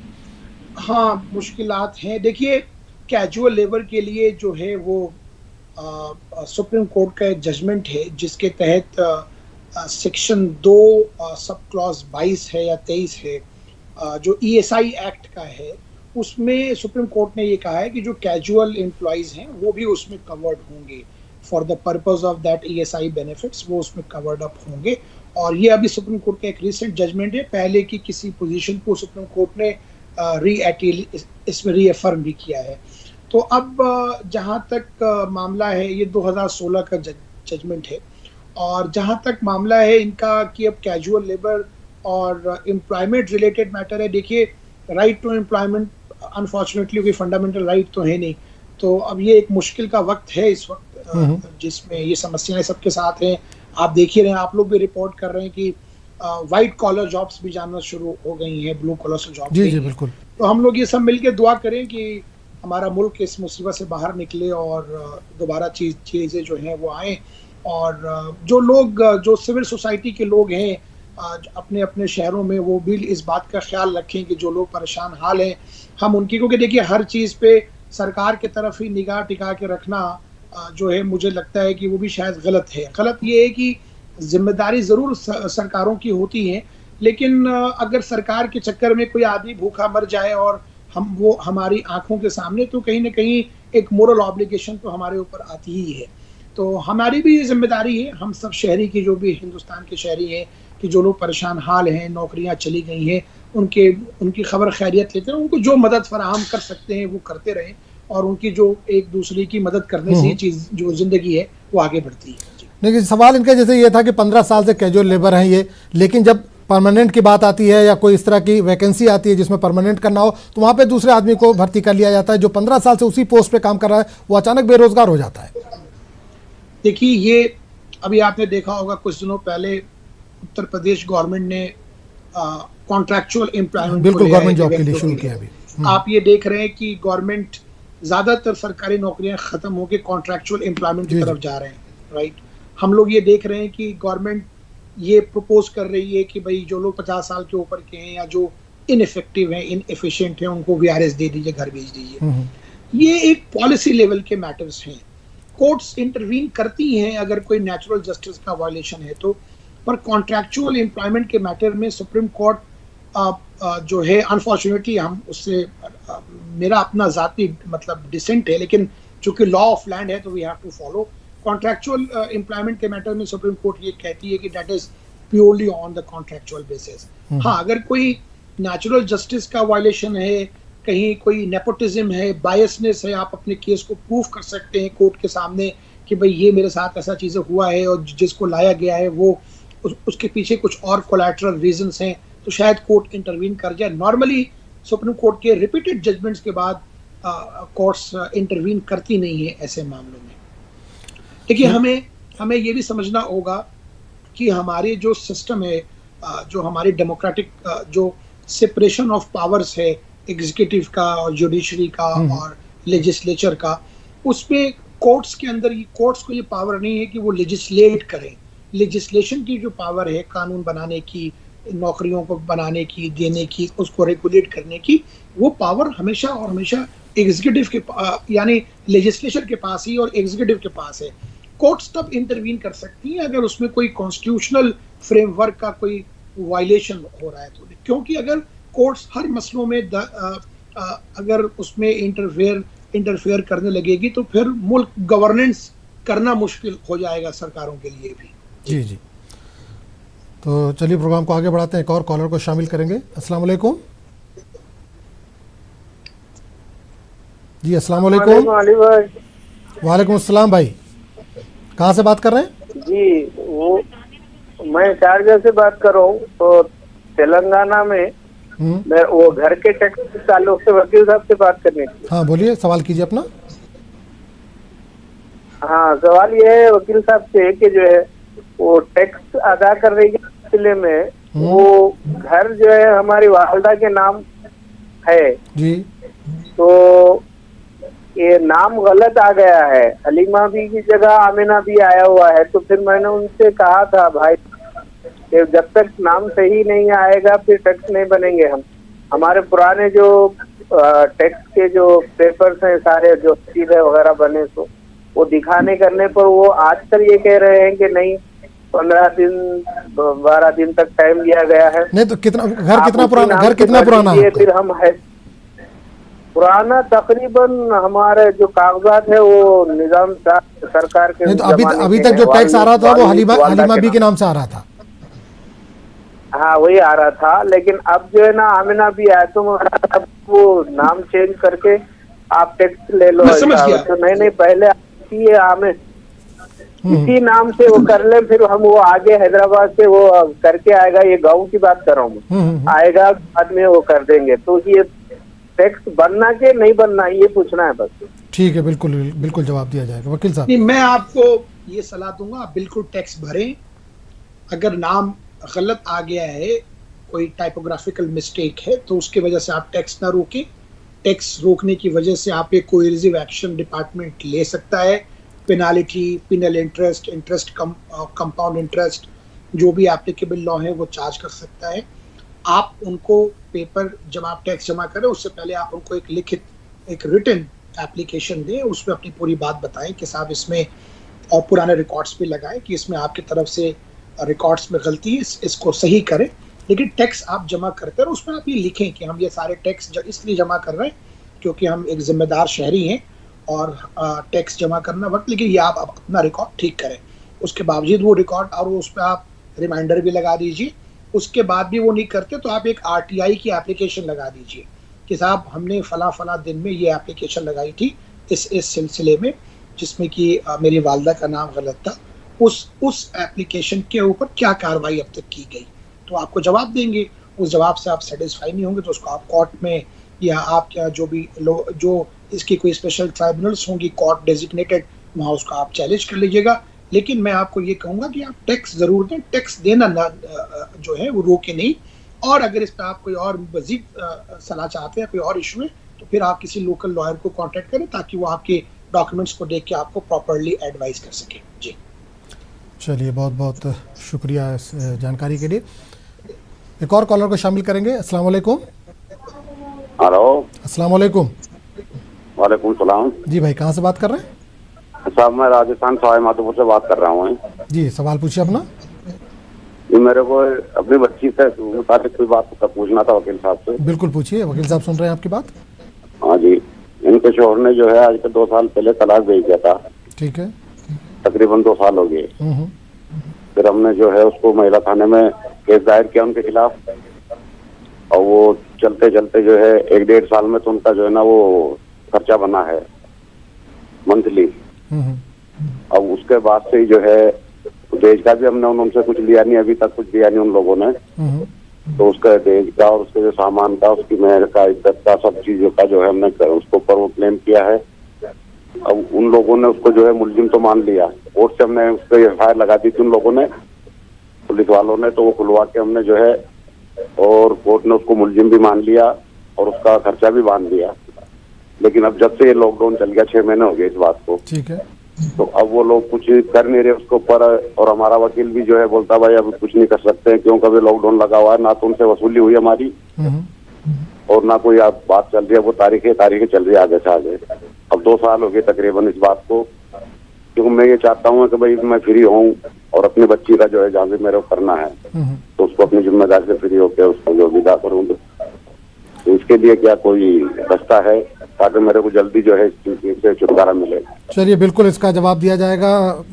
हाँ, मुश्किलात हैं। देखिए कैजुअल लेबर के लिए जो है वो सुप्रीम कोर्ट का एक जजमेंट है जिसके तहत सेक्शन 2 सब क्लॉज 22 है या 23 है, जो ESI एक्ट का है, उसमें सुप्रीम कोर्ट ने ये कहा है कि जो कैजुअल एम्प्लॉइज हैं वो भी उसमें कवर्ड होंगे for the purpose of that ESI benefits, वो उसमें कवर्ड अप होंगे। और ये अभी सुप्रीम कोर्ट का एक रिसेंट जजमेंट है। पहले की किसी पोजीशन को सुप्रीम कोर्ट ने इसमें रीअफर्म भी किया है। तो अब जहाँ तक मामला है, ये 2016 का जजमेंट है, और जहाँ तक मामला है इनका कि अब कैजुअल लेबर और एम्प्लॉयमेंट रिलेटेड मैटर है। देखिए राइट टू एम्प्लॉयमेंट अनफॉर्चुनेटली कोई फंडामेंटल राइट तो है नहीं, तो अब ये एक मुश्किल का वक्त है इस वक्त जिसमें ये समस्याएं सबके साथ हैं। आप देख ही रहे हैं, आप लोग भी रिपोर्ट कर रहे हैं कि वाइट कॉलर जॉब्स भी जानना शुरू हो गई हैं, ब्लू कॉलर जॉब्स। जी जी बिल्कुल। तो हम लोग ये सब मिलके दुआ करें कि हमारा मुल्क इस मुसीबत से बाहर निकले और दोबारा चीज़ें जो हैं वो आए, और जो लोग जो सिविल सोसाइटी के लोग हैं अपने अपने शहरों में, वो भी इस बात का ख्याल रखें कि जो लोग परेशान हाल हैं हम उनकी, क्योंकि देखिए हर चीज़ पे सरकार की तरफ ही निगाह टिका के रखना जो है मुझे लगता है कि वो भी शायद गलत है। गलत ये है कि जिम्मेदारी ज़रूर सरकारों की होती है, लेकिन अगर सरकार के चक्कर में कोई आदमी भूखा मर जाए और वो हमारी आंखों के सामने, तो कहीं ना कहीं एक मोरल ऑब्लिगेशन तो हमारे ऊपर आती ही है। तो हमारी भी ये जिम्मेदारी है, हम सब शहरी की, जो भी हिंदुस्तान के शहरी हैं, कि जो लोग परेशान हाल हैं, नौकरियां चली गई हैं, उनकी खबर खैरियत लेते हैं, उनको जो मदद फराहम कर सकते हैं वो करते रहें, और उनकी जो एक दूसरे की मदद करने से चीज़ जो ज़िंदगी है वो आगे बढ़ती है। लेकिन सवाल इनका जैसे ये था कि 15 साल से कैजुअल लेबर हैं ये, लेकिन जब परमानेंट की बात आती है या कोई इस तरह की वैकेंसी आती है जिसमें परमानेंट करना हो, तो वहाँ पे दूसरे आदमी को भर्ती कर लिया जाता है। जो 15 साल से उसी पोस्ट पे काम कर रहा है वो अचानक बेरोजगार हो जाता है। देखिए, ये अभी आपने देखा होगा कुछ दिनों पहले उत्तर प्रदेश गवर्नमेंट ने कॉन्ट्रैक्चुअल एम्प्लॉयमेंट बिल्कुल गवर्नमेंट जॉब के लिए शुरू किया अभी। आप ये देख रहे हैं कि गवर्नमेंट ज्यादातर सरकारी नौकरियां खत्म होकर कॉन्ट्रैक्चुअल एम्प्लॉयमेंट की तरफ जा रहे हैं, राइट। हम लोग ये देख रहे हैं कि गवर्नमेंट ये प्रपोज कर रही है कि भाई जो लोग 50 साल के ऊपर के हैं या जो इनइफेक्टिव हैं, इनएफिशिएंट हैं, उनको वीआरएस दे दीजिए, घर भेज दीजिए। ये एक पॉलिसी लेवल के मैटर्स हैं। कोर्ट्स इंटरवीन करती हैं अगर कोई नेचुरल जस्टिस का वायलेशन है तो, पर कॉन्ट्रैक्चुअल एम्प्लॉयमेंट के मैटर में सुप्रीम कोर्ट जो है, अनफॉर्चुनेटली हम उससे मेरा अपना जाती मतलब डिसेंट है, लेकिन चूंकि लॉ ऑफ लैंड है तो we have to follow. Contractual employment के मैटर में सुप्रीम कोर्ट ये कहती है कि that is purely on the contractual basis. हाँ, अगर कोई नेचुरल जस्टिस का वायलेशन है, कहीं कोई नेपोटिज्म है, बायसनेस है, आप अपने केस को प्रूव कर सकते हैं कोर्ट के सामने कि भाई ये मेरे साथ ऐसा चीज़ें हुआ है और जिसको लाया गया है वो उसके पीछे कुछ और कोलैटरल रीजंस हैं, तो शायद कोर्ट इंटरवीन कर जाए। नॉर्मली सुप्रीम कोर्ट के रिपीटेड जजमेंट्स के बाद कोर्ट्स इंटरवीन करती नहीं है ऐसे मामलों में। देखिए, हमें ये भी समझना होगा कि हमारे जो सिस्टम है, जो हमारी डेमोक्रेटिक जो सेपरेशन ऑफ पावर्स है, एग्जीक्यूटिव का और जुडिशरी का और लेजिस्लेचर का, उसमें कोर्ट्स के अंदर कोर्ट्स को ये पावर नहीं है कि वो लेजिस्लेट करें। लेजिस्लेशन की जो पावर है, कानून बनाने की, नौकरियों को बनाने की, देने की, उसको रेगुलेट करने की, वो पावर हमेशा और हमेशा एग्जीक्यूटिव के यानी लेजिस्लेचर के पास ही और एग्जीक्यूटिव के पास है। कोर्ट्स तब इंटरवीन कर सकती हैं अगर उसमें कोई कॉन्स्टिट्यूशनल फ्रेमवर्क का कोई वायलेशन हो रहा है तो, क्योंकि अगर कोर्ट्स हर मसलों में अगर उसमें इंटरफेयर करने लगेगी तो फिर मुल्क गवर्नेंस करना मुश्किल हो जाएगा सरकारों के लिए भी। जी जी, तो चलिए प्रोग्राम को आगे बढ़ाते हैं, एक और कॉलर को शामिल करेंगे। अस्सलाम वालेकुम जी। अस्सलाम वालेकुम। वालेकुम अस्सलाम भाई, कहाँ से बात कर रहे हैं? जी, वो मैं शारजा से बात कर रहा हूँ। तो तेलंगाना में मैं वो घर के टैक्स के ताल्लुक से वकील साहब से बात करनी थी। हाँ बोलिए, सवाल कीजिए अपना। हाँ, सवाल ये है वकील साहब से कि जो है वो टैक्स अदा कर रही के सिलसिले में वो घर जो है हमारी वालदा के नाम है जी, तो ये नाम गलत आ गया है, हलीमा भी की जगह आमिना भी आया हुआ है। तो फिर मैंने उनसे कहा था भाई कि जब तक नाम सही नहीं आएगा फिर टैक्स नहीं बनेंगे। हमारे पुराने जो टैक्स के जो पेपर्स हैं सारे जो चीजें वगैरह बने तो वो दिखाने करने पर वो आजकल ये कह रहे हैं कि नहीं 15 दिन 12 दिन तक टाइम दिया गया है। नहीं तो कितना घर कितना पुराना है? फिर हम है पुराना तकरीबन हमारे जो कागजात है वो निजाम सरकार के। नहीं तो अभी तक जो टैक्स आ रहा था वो हलीमा बी के नाम से आ रहा था। हाँ, वही आ रहा था, लेकिन अब जो है ना आमिना भी आया तो वो नाम चेंज करके आप टैक्स ले लो। तो नहीं पहले इसी नाम से वो कर ले, फिर हम वो आगे हैदराबाद से वो करके आएगा। ये गाँव की बात कर रहा हूँ, आएगा बाद में वो कर देंगे। तो ये टैक्स बनना के नहीं बनना ये पूछना है बस। ठीक है, बिल्कुल बिल्कुल जवाब दिया जाएगा वकील साहब। मैं आपको ये सलाह दूंगा, आप बिल्कुल टैक्स भरें। अगर नाम गलत आ गया है, कोई टाइपोग्राफिकल मिस्टेक है, तो उसकी वजह से आप टैक्स ना रोकें। टैक्स रोकने की वजह से आप एक कोएर्सिव एक्शन डिपार्टमेंट ले सकता है। Penalty, penal interest, compound interest, जो भी एप्लीकेबल लॉ है वो चार्ज कर सकता है। आप उनको पेपर जब आप टैक्स जमा करें उससे पहले आप उनको एक लिखित, एक रिटन एप्लीकेशन दें, उसमें अपनी पूरी बात बताएं कि साहब इसमें, और पुराने रिकॉर्ड्स भी लगाएं कि इसमें आपकी तरफ से रिकॉर्ड्स में गलती है, इसको सही करें। लेकिन टैक्स आप जमा करते हैं उसमें आप ये लिखें कि हम ये सारे टैक्स इसलिए जमा कर रहे हैं क्योंकि हम एक जिम्मेदार शहरी हैं और टैक्स जमा करना वक्त, लेकिन ये आप अपना रिकॉर्ड ठीक करें। उसके बावजूद वो रिकॉर्ड और उस पर आप रिमाइंडर भी लगा दीजिए। उसके बाद भी वो नहीं करते तो आप एक RTI की एप्लीकेशन लगा दीजिए कि साहब हमने फला दिन में ये एप्लीकेशन लगाई थी इस सिलसिले में, जिसमें कि मेरी वालदा का नाम गलत था। उस एप्लीकेशन के ऊपर क्या कार्रवाई अब तक की गई, तो आपको जवाब देंगे। उस जवाब से आप सेटिस्फाई नहीं होंगे तो उसको आप कोर्ट में या आप क्या जो भी जो इसकी कोई स्पेशल ट्राइब्यूनल्स होंगी कोर्ट डेजिग्नेटेड, वहाँ उसको आप चैलेंज कर लीजिएगा। लेकिन मैं आपको ये कहूँगा कि आप टैक्स ज़रूर दें, टैक्स देना ना जो है वो रोके नहीं। और अगर इस पर आप कोई और मज़ीद सलाह चाहते हैं, कोई और इशू है, तो फिर आप किसी लोकल लॉयर को कांटेक्ट करें ताकि वो आपके डॉक्यूमेंट्स को देख के आपको प्रॉपर्ली एडवाइस कर सके। जी चलिए, बहुत बहुत शुक्रिया इस जानकारी के लिए। एक और कॉलर को शामिल करेंगे। अस्सलाम वालेकुम। हेलो। अस्सलाम वालेकुम। वालेकुम सलाम। जी भाई, कहाँ से बात कर रहे हैं? साहब मैं राजस्थान सवाई माधोपुर से बात कर रहा हूँ। जी, सवाल पूछिए अपना। जी मेरे को अपनी बच्ची से मुताबिक कोई बात पूछना था वकील साहब से। बिल्कुल पूछिए, वकील साहब सुन रहे हैं आपकी बात। हाँ जी, इनके शोहर ने जो है आज के 2 साल पहले तलाक भेज दिया था। ठीक है। तकरीबन 2 साल हो गए। फिर हमने जो है उसको महिला थाने में केस दायर किया उनके खिलाफ, और वो चलते चलते जो है 1-1.5 साल में तो उनका जो है ना वो खर्चा बना है मंथली। अब उसके बाद से जो है दहेज का भी हमने उनसे कुछ लिया नहीं, अभी तक कुछ दिया नहीं उन लोगों ने। तो उसका दहेज का और उसके जो सामान का, उसकी मेहर का, इज्जत का, सब चीजों का जो है हमने उसको ऊपर वो क्लेम किया है। अब उन लोगों ने उसको जो है मुलजिम तो मान लिया, कोर्ट से हमने उस पर FIR लगा दी थी उन लोगों ने, पुलिस वालों ने, तो वो खुलवा के हमने जो है, और कोर्ट ने उसको मुलजिम भी मान लिया और उसका खर्चा भी बांध दिया। लेकिन अब जब से ये लॉकडाउन चल गया, 6 महीने हो गए इस बात को, ठीक है, तो अब वो लोग कुछ कर नहीं रहे उसके ऊपर। और हमारा वकील भी जो है बोलता भाई अब कुछ नहीं कर सकते हैं, क्योंकि अभी लॉकडाउन लगा हुआ है, ना तो उनसे वसूली हुई हमारी और ना कोई अब बात चल रही है, वो तारीखें चल रही है आगे से आगे। अब 2 साल हो गए तकरीबन इस बात को, क्योंकि मैं ये चाहता हूँ कि भाई मैं फ्री हूँ और अपनी बच्ची का जो है जहाँ भी मेरे को करना है तो उसको अपनी जिम्मेदारी से फ्री होकर उसको जो विदा करूँ। तो इसके लिए क्या कोई रास्ता है ताकि मेरे को जल्दी जो है से छुटकारा मिले? चलिए, बिल्कुल इसका जवाब दिया जाएगा।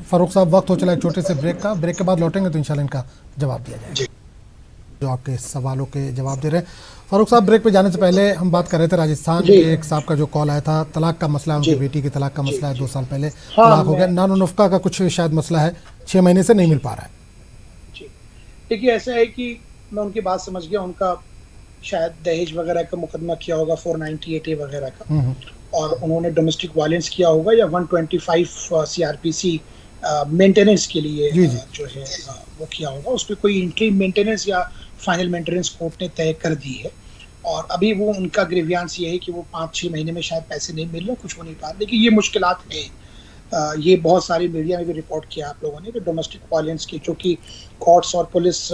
फारूक साहब, वक्त हो चला एक छोटे से ब्रेक का। ब्रेक के बाद लौटेंगे तो इंशाल्लाह इनका जवाब दिया जाएगा, जो आपके सवालों के जवाब दे रहे हैं। फारूक साहब, ब्रेक पे जाने से पहले हम बात कर रहे थे राजस्थान के एक साहब का जो कॉल आया था, तलाक का मसला, उनकी बेटी की तलाक का मसला है। 2 साल पहले तलाक हो गया, नानो नफका का कुछ शायद मसला है, 6 महीने से नहीं मिल पा रहा है। जी देखिए, ऐसा है कि मैं उनकी बात समझ गया। उनका शायद दहेज वगैरह का मुकदमा किया होगा 498A वगैरह का, और उन्होंने डोमेस्टिक वायलेंस किया होगा या 125 CRPC मेंटेनेंस के लिए जो है वो किया होगा। उस पर कोई इंट्रीम मेंटेनेंस या फाइनल मेंटेनेंस कोर्ट ने तय कर दी है, और अभी वो उनका ग्रीवियांस ये है कि वो 5-6 महीने में शायद पैसे नहीं मिल रहे, कुछ हो नहीं पा रहे। देखिए, ये मुश्किलात है। ये बहुत सारी मीडिया में भी रिपोर्ट किया आप लोगों ने कि डोमेस्टिक वायलेंस की चूँकि कोर्ट्स और पुलिस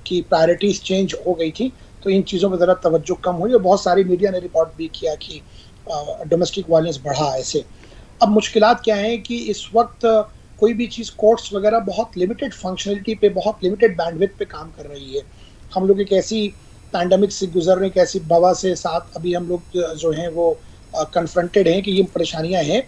की प्रायोरिटीज चेंज हो गई थी, तो इन चीज़ों पर ज़रा तवज्जो कम हुई, और बहुत सारी मीडिया ने रिपोर्ट भी किया कि डोमेस्टिक वायलेंस बढ़ा ऐसे। अब मुश्किलात क्या है कि इस वक्त कोई भी चीज़ कोर्ट्स वगैरह बहुत लिमिटेड फंक्शनलिटी पे, बहुत लिमिटेड बैंडविड्थ पे काम कर रही है। हम लोग एक ऐसी पैंडमिक से गुजर रहे हैं, एक ऐसी वबा से साथ अभी हम लोग जो हैं वो कन्फ्रंटेड हैं कि ये परेशानियां हैं।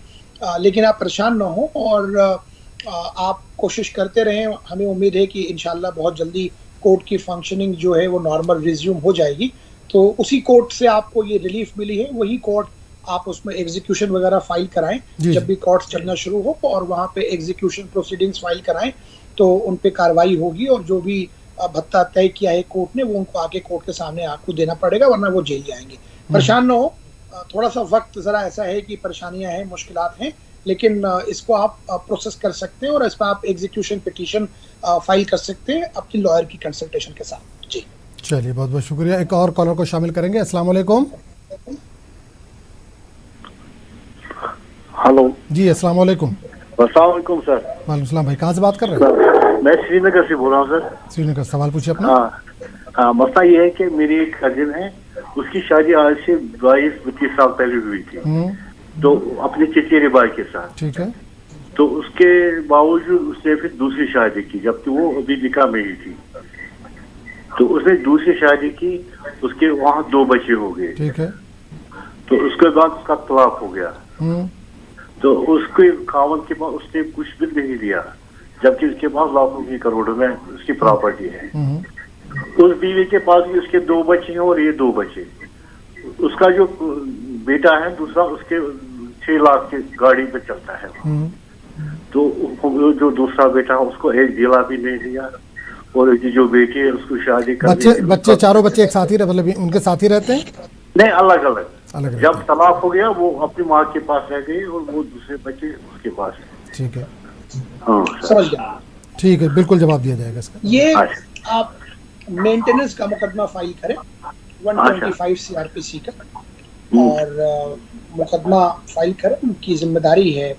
लेकिन आप परेशान ना हो और आप कोशिश करते रहें। हमें उम्मीद है कि इंशाल्लाह बहुत जल्दी कोर्ट की फंक्शनिंग जो है वो नॉर्मल रिज्यूम हो जाएगी। तो उसी कोर्ट से आपको ये रिलीफ मिली है, वही कोर्ट आप उसमें एग्जीक्यूशन वगैरह फाइल कराएं जब भी कोर्ट चलना शुरू हो, और वहाँ पे एग्जीक्यूशन प्रोसीडिंग्स फाइल कराएं तो उन पे कार्रवाई होगी, और जो भी भत्ता तय किया है कोर्ट ने वो उनको आगे कोर्ट के सामने आपको देना पड़ेगा, वरना वो जेल जाएंगे। परेशान ना हो, थोड़ा सा वक्त ज़रा ऐसा है कि परेशानियां हैं, मुश्किलात हैं, लेकिन इसको आप प्रोसेस कर सकते हैं और इस पर आप एग्जीक्यूशन पिटीशन फाइल कर सकते हैं अपनी लॉयर की कंसल्टेशन के साथ। जी चलिए, बहुत बहुत शुक्रिया। एक और कॉलर को शामिल करेंगे। अस्सलाम वालेकुम। हेलो जी, अस्सलाम वालेकुम। अस्सलाम वालेकुम सर। वालेकुम सलाम भाई, कहाँ से बात कर रहे हैं? मैं श्रीनगर से बोल रहा हूँ सर। श्रीनगर, सवाल पूछिए अपना। हाँ, मसला ये है कि मेरी एक कजिन है, उसकी शादी आज से 22-25 साल पहले हुई थी, तो अपने चचेरे भाई के साथ। ठीक है। तो उसके बावजूद उसने फिर दूसरी शादी की, जबकि वो अभी निकाह में ही थी। तो उसने दूसरी शादी की, उसके वहाँ 2 बच्चे हो गए। ठीक है। तो उसके बाद उसका तलाक हो गया। तो उसके खावन के पास उसने कुछ भी नहीं दिया, जबकि उसके पास लाखों की करोड़ों में उसकी प्रॉपर्टी है। उस बीवी के पास भी उसके 2 बच्चे हैं और ये 2 बच्चे। उसका जो बेटा है दूसरा, उसके 6 लाख की गाड़ी पे चलता है। तो जो दूसरा बेटा है उसको एक दिला भी नहीं दिया, और उनकी जो बेटी है उसको शादी कर बच्चे चारों बच्चे एक साथ ही मतलब उनके साथ ही रहते हैं? नहीं, अलग अलग। अलग जब तलाक हो गया वो अपनी माँ के पास रह गई और वो दूसरे बच्चे उसके पास है। ठीक है, हाँ समझ गया। ठीक है, बिल्कुल जवाब दिया जाएगा इसका। ये आप मेंटेनेंस का मुकदमा फाइल करें 125 CRPC का, और मुकदमा फाइल करें। उनकी जिम्मेदारी है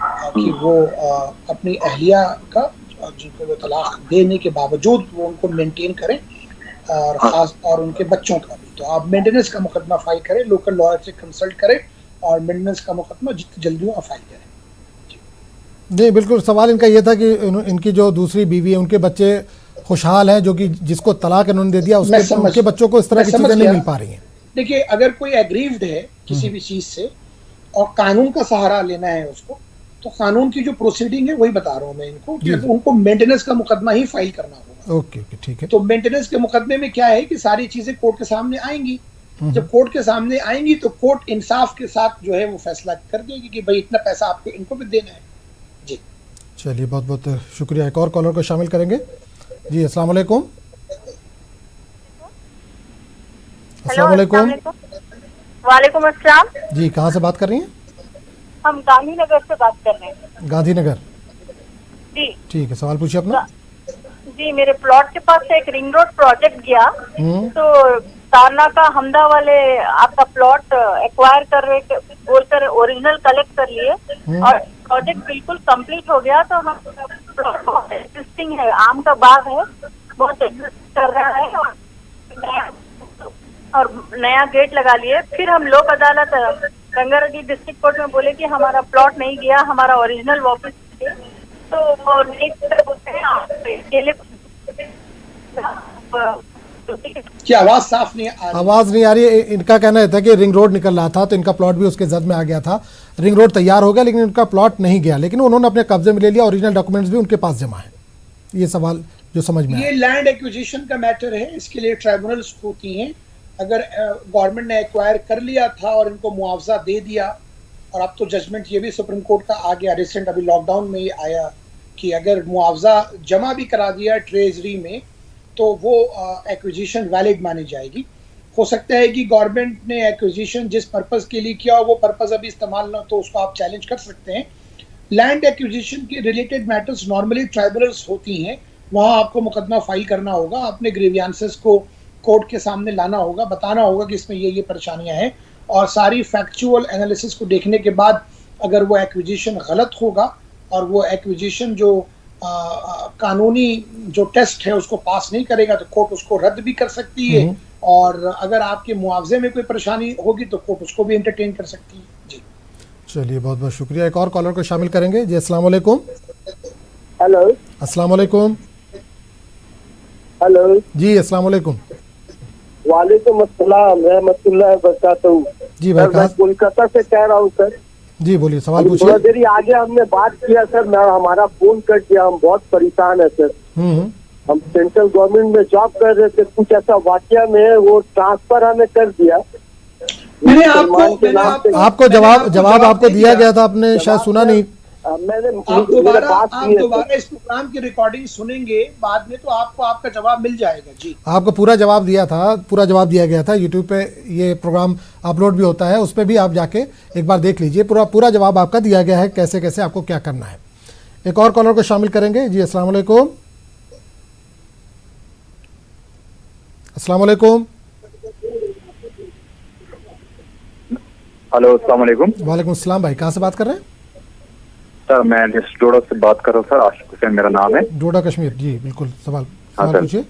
कि वो अपनी अहलिया का जिनको वो तलाक देने के बावजूद वो उनको मेंटेन करें, और खास और उनके बच्चों का भी। तो आप मेंटेनेंस का मुकदमा फाइल करें, लोकल लॉयर से कंसल्ट करें और मेंटेनेंस का मुकदमा जितनी जल्दी हो फाइल करें। जी बिल्कुल, सवाल इनका ये था कि इनकी जो दूसरी बीवी है उनके बच्चे खुशहाल हैं, जो कि जिसको तलाक इन्होंने दे दिया उनके बच्चों को इस तरह की चीजें नहीं मिल पा रही हैं। देखिए, अगर कोई एग्रीव्ड है किसी भी चीज से और कानून का सहारा लेना है उसको, तो कानून की जो प्रोसीडिंग है वही बता रहा हूँ मैं इनको कि उनको मेंटेनेंस का मुकदमा ही फाइल करना होगा। ओके, ठीक है। तो मेंटेनेंस के मुकदमे में क्या है कि सारी चीजें कोर्ट के सामने आएंगी। जब कोर्ट के सामने आएंगी तो कोर्ट इंसाफ के साथ जो है वो फैसला कर देगी कि भाई इतना पैसा आपको इनको भी देना है। जी चलिए, बहुत बहुत शुक्रिया। एक और कॉलर को शामिल करेंगे। जी अस्सलाम वालेकुम। अस्सलाम वालेकुम। वालेकुम अस्सलाम। जी, कहाँ से बात कर रही हैं? हम गांधीनगर से बात कर रहे हैं। गांधीनगर, जी ठीक है, सवाल पूछिए अपना। जी, मेरे प्लॉट के पास से एक रिंग रोड प्रोजेक्ट गया, तो तारनाका हमदा वाले आपका प्लॉट एक्वायर कर रहे बोलकर ओरिजिनल कलेक्ट कर लिए और प्रोजेक्ट बिल्कुल कंप्लीट हो गया। तो हम प्लॉट बहुत एक्जिस्टिंग है, आम का बाग है, बहुत एग्जिस्ट कर रहा है और नया गेट लगा लिए। फिर हम लोक अदालत रंगारेड्डी डिस्ट्रिक्ट कोर्ट में बोले कि हमारा प्लॉट नहीं गया, हमारा ओरिजिनल वापस दे। तो वो की आवाज साफ नहीं आ रही। आवाज नहीं आ रही है। इनका कहना था कि रिंग रोड निकल रहा था तो इनका प्लॉट भी उसके जद में आ गया था। रिंग रोड तैयार हो गया लेकिन उनका प्लॉट नहीं गया, लेकिन उन्होंने अपने कब्जे में ले लिया, ओरिजिनल डॉक्यूमेंट्स भी उनके पास जमा है। ये सवाल जो समझ में ये लैंड एक्विजिशन का मैटर है, इसके लिए ट्राइब्यूनल्स होती हैं। अगर गवर्नमेंट ने एक्वायर कर लिया था और इनको मुआवजा दे दिया, और अब तो जजमेंट ये भी सुप्रीम कोर्ट का आ गया रिसेंट, अभी लॉकडाउन में ही आया कि अगर मुआवजा जमा भी करा दिया ट्रेजरी में तो वो एक्विजिशन वैलिड मानी जाएगी। हो सकता है कि गवर्नमेंट ने एक्विजिशन जिस पर्पस के लिए किया वो पर्पस अभी इस्तेमाल ना, तो उसको आप चैलेंज कर सकते हैं। लैंड एक्विजिशन के रिलेटेड मैटर्स नॉर्मली ट्राइब्यूनल्स होती हैं, वहाँ आपको मुकदमा फाइल करना होगा, अपने ग्रीवियंसेस को कोर्ट के सामने लाना होगा, बताना होगा कि इसमें ये परेशानियां हैं, और सारी फैक्चुअल एनालिसिस को देखने के बाद अगर वो एक्विजिशन गलत होगा और वो एक्विजिशन जो कानूनी जो टेस्ट है उसको पास नहीं करेगा तो कोर्ट उसको रद्द भी कर सकती है, और अगर आपके मुआवजे में कोई परेशानी होगी तो कोर्ट उसको भी एंटरटेन कर सकती है। जी चलिए, बहुत बहुत शुक्रिया। एक और कॉलर को शामिल करेंगे। जी अस्सलाम वालेकुम। हेलो। अस्सलाम वालेकुम। हेलो। जी अस्सलाम वालेकुम। वालेकुम अस्सलाम रहमतुल्लाह बरकातहू। जी भाई, मैं कोलकाता से कह रहा हूँ सर। जी बोलिए, सवाल पूछिए। थोड़ा देरी आगे हमने बात किया सर, मैं हमारा फोन कट गया, हम बहुत परेशान है सर। हम सेंट्रल गवर्नमेंट में जॉब कर रहे थे, कुछ ऐसा वाकया में वो ट्रांसफर हमें कर दिया। आपको जवाब आपको दिया गया था, आपने शायद सुना नहीं। आप दोबारा इस प्रोग्राम की रिकॉर्डिंग सुनेंगे बाद में तो आपको आपका जवाब मिल जाएगा। जी आपको पूरा जवाब दिया था, पूरा जवाब दिया गया था। यूट्यूब पे ये प्रोग्राम अपलोड भी होता है, उस पर भी आप जाके एक बार देख लीजिए। पूरा जवाब आपका दिया गया है, कैसे कैसे आपको क्या करना है। एक और कॉलर को शामिल करेंगे। जी अस्सलाम वालेकुम। अस्सलाम वालेकुम। हेलो, अस्सलाम वालेकुम। वालेकुम अस्सलाम। भाई कहाँ से बात कर रहे हैं? सर मैं डोडा से बात कर रहा हूँ सर, आशिक हुसैन मेरा नाम है। डोडा कश्मीर। जी बिल्कुल, सवाल पूछिए।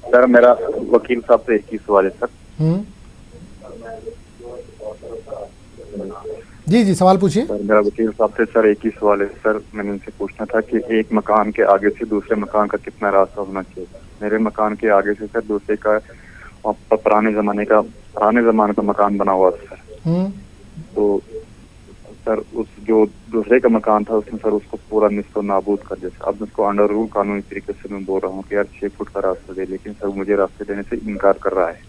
सर मेरा वकील साहब से एक ही सवाल है सर। जी सवाल पूछिए। सर मेरा वकील साहब से सर एक ही सवाल है सर, मैंने उनसे पूछना था कि एक मकान के आगे से दूसरे मकान का कितना रास्ता होना चाहिए। मेरे मकान के आगे से सर दूसरे का पुराने जमाने का मकान बना हुआ सर। तो सर उस जो दूसरे का मकान था उसने सर उसको पूरा निस्को नाबूद कर दिया। अब उसको अंडर रूल कानूनी तरीके से मैं बोल रहा हूँ कि यार 6 फुट का रास्ता दे, लेकिन सर मुझे रास्ते देने से इनकार कर रहा है।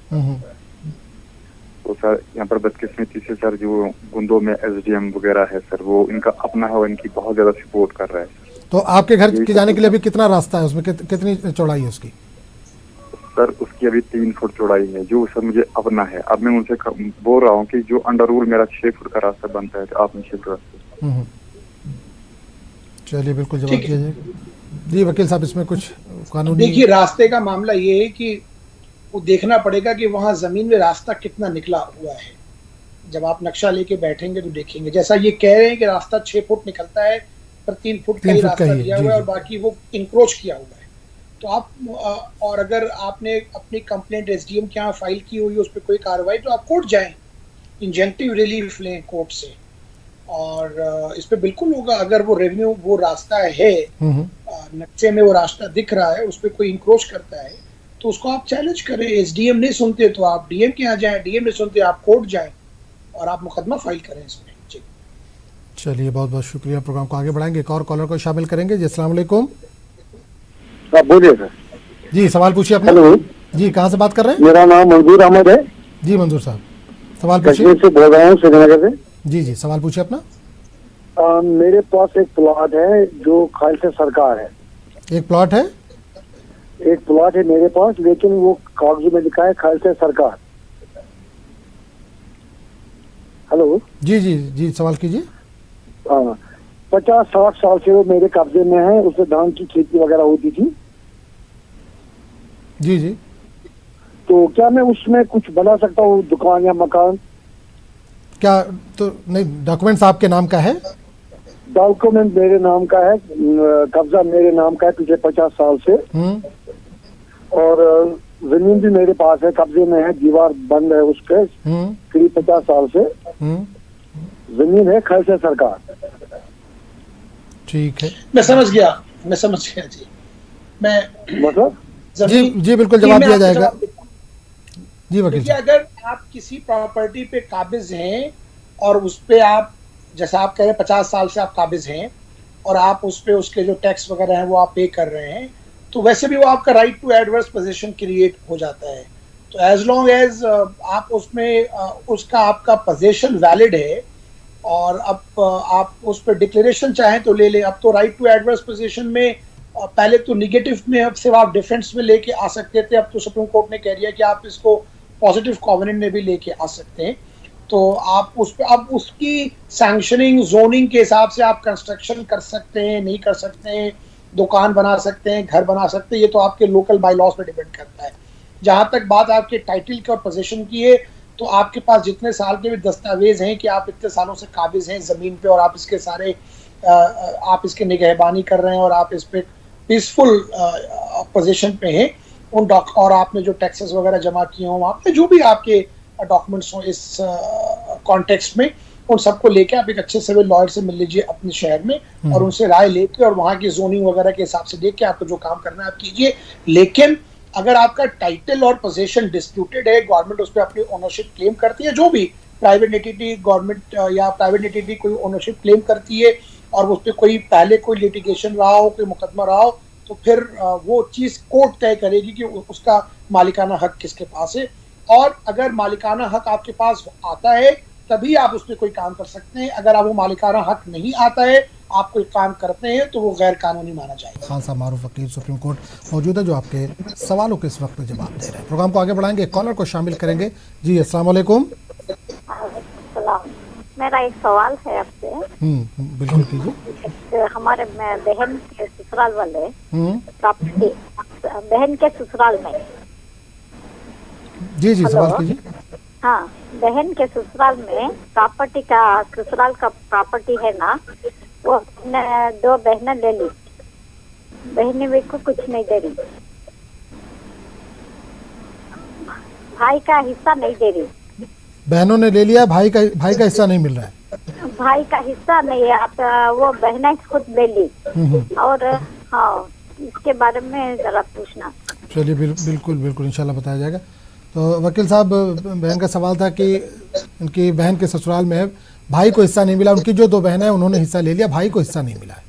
तो सर यहाँ पर बदकिस्मती से सर जो गुंदों में SDM वगैरह है सर, वो इनका अपना है और इनकी बहुत ज्यादा सपोर्ट कर रहा है। तो आपके घर के जाने के लिए अभी कितना रास्ता है, उसमें कितनी चौड़ाई है उसकी? सर उसकी अभी 3 फुट चौड़ाई है, जो सर मुझे अपना है। अब मैं उनसे बोल रहा हूँ कि जो अंडर रूल मेरा 6 फुट का रास्ता बनता है, तो आप मुझे 6 फुट रास्ते। चलिए बिल्कुल जवाब दिया जाएगा। जी वकील साहब, इसमें कुछ कानूनी, देखिए रास्ते का मामला ये है कि वो देखना पड़ेगा कि वहां जमीन में रास्ता कितना निकला हुआ है। जब आप नक्शा लेके बैठेंगे तो देखेंगे, जैसा ये कह रहे हैं कि रास्ता 6 फुट निकलता है, पर 3 फुट का ही रास्ता दिया हुआ है और बाकी वो इंक्रोच किया हुआ है। तो आप और अगर आपने अपनी कंप्लेंट एसडीएम के यहाँ फाइल की हुई है, उस पर कोई कार्रवाई, तो आप कोर्ट जाएं, इंजेंक्टिव रिलीफ लें कोर्ट से, और इस पे बिल्कुल होगा। अगर वो रेवेन्यू, वो रास्ता है, नक्शे में वो रास्ता दिख रहा है, उस पर कोई इंक्रोच करता है, तो उसको आप चैलेंज करें। एसडीएम नहीं सुनते तो आप डीएम के यहाँ जाएं, डीएम नहीं सुनते आप कोर्ट जाएं और आप मुकदमा फाइल करें इसमें। जी चलिए बहुत बहुत शुक्रिया। प्रोग्राम को आगे बढ़ाएंगे, एक और कॉलर को शामिल करेंगे। जी अस्सलाम वालेकुम। बोलिए सर। जी सवाल पूछिए अपना। हेलो जी कहाँ से बात कर रहे हैं? मेरा नाम मंजूर अहमद है। जी मंजूर साहब सवाल पूछिए। कश्मीर से बोल रहा हूँ, श्रीनगर से। जी जी सवाल पूछिए अपना। मेरे पास एक प्लॉट है जो खालसा सरकार है। एक प्लॉट है? एक प्लॉट है मेरे पास, लेकिन वो कागजों में लिखा है खालसा सरकार। हेलो। जी जी जी सवाल कीजिए। 50-60 साल से वो मेरे कब्जे में है। उससे धान की खेती वगैरह होती थी। जी जी। तो क्या मैं उसमें कुछ बना सकता हूँ, दुकान या मकान? क्या तो नहीं, डॉक्यूमेंट्स आपके नाम का है? डॉक्यूमेंट मेरे नाम का है, कब्जा मेरे नाम का है पिछले 50 साल से। और जमीन भी मेरे पास है, कब्जे में है, दीवार बंद है उसके करीब 50 साल से। जमीन है खालसा सरकार। ठीक है, मैं समझ गया जी। मैं मतलब जी बिल्कुल जवाब दिया जाएगा। जी वकील साहब, अगर आप किसी प्रॉपर्टी पे काबिज हैं और उस पे आप, जैसा आप कह रहे हैं 50 साल से आप काबिज हैं और आप उस पे उसके जो टैक्स वगैरह हैं वो आप पे कर रहे हैं, तो वैसे भी वो आपका right to adverse position create हो जाता है। तो एज लॉन्ग एज आप उसमें उसका आपका पोजीशन वैलिड है और अब आप उस पर डिक्लेरेशन चाहें तो ले लें। अब तो राइट टू एडवर्स पोजीशन में पहले तो निगेटिव में, अब सिर्फ आप डिफेंस में लेके आ सकते थे, अब तो सुप्रीम कोर्ट ने कह दिया कि आप इसको पॉजिटिव कॉवेनेंट में भी लेके आ सकते हैं। तो आप उस पर अब उसकी सैंक्शनिंग, जोनिंग के हिसाब से आप कंस्ट्रक्शन कर सकते हैं, नहीं कर सकते हैं, दुकान बना सकते हैं, घर बना सकते हैं, ये तो आपके लोकल बाई लॉज पे डिपेंड करता है। जहां तक बात आपके टाइटल की और पोजीशन की है, तो आपके पास जितने साल के भी दस्तावेज हैं कि आप इतने सालों से काबिज हैं जमीन पे और आप इसके सारे आप इसके निगहबानी कर रहे हैं और आप इस पे पीसफुल पोजीशन पे हैं, उन और आपने जो टैक्सेस वगैरह जमा किए हों, वहाँ पे जो भी आपके डॉक्यूमेंट्स हों इस कॉन्टेक्स्ट में, उन सबको लेके आप एक अच्छे सिविल लॉयर से मिल लीजिए अपने शहर में और उनसे राय लेके और वहाँ की जोनिंग वगैरह के हिसाब से देख के आपको जो काम करना है आप कीजिए। लेकिन अगर आपका टाइटल और पोजीशन डिस्प्यूटेड है, गवर्नमेंट उस पर अपनी ओनरशिप क्लेम करती है, जो भी प्राइवेट एंटिटी गवर्नमेंट या प्राइवेट एंटिटी कोई ओनरशिप क्लेम करती है और उस पर कोई पहले कोई लिटिगेशन रहा हो, कोई मुकदमा रहा हो, तो फिर वो चीज़ कोर्ट तय करेगी कि उसका मालिकाना हक किसके पास है। और अगर मालिकाना हक आपके पास आता है तभी आप उस पर कोई काम कर सकते हैं। अगर आप वो मालिकाना हक नहीं आता है, आप कोई काम करते हैं, तो वो गैर कानूनी माना जाएगा। खान साहब मारूफ वकील सुप्रीम कोर्ट मौजूद है जो आपके सवालों के इस वक्त जवाब दे रहे हैं। प्रोग्राम को आगे बढ़ाएंगे, कॉलर को शामिल करेंगे। जी अस्सलाम वालेकुम। मेरा एक सवाल है आपसे। बिल्कुल कीजिए। हमारे बहन के ससुराल वाले प्रॉपर्टी, बहन के ससुराल में। जी जी सवाल कीजिए। हाँ, बहन के ससुराल में प्रॉपर्टी का, ससुराल का प्रॉपर्टी है ना, वो 2 बहनें ले ली, बहनें मेरे को कुछ नहीं दे रही, भाई का हिस्सा नहीं दे रही। बहनों ने ले लिया, भाई का हिस्सा नहीं मिल रहा है। भाई का हिस्सा नहीं है, आप वो बहनें खुद ले ली। और हाँ, इसके बारे में जरा पूछना। चलिए बिल्कुल इंशाल्लाह बताया जाएगा। तो वकील साहब, बहन का सवाल था कि उनकी बहन के ससुराल में भाई को हिस्सा नहीं मिला, उनकी जो 2 बहनें हैं उन्होंने हिस्सा ले लिया, भाई को हिस्सा नहीं मिला है।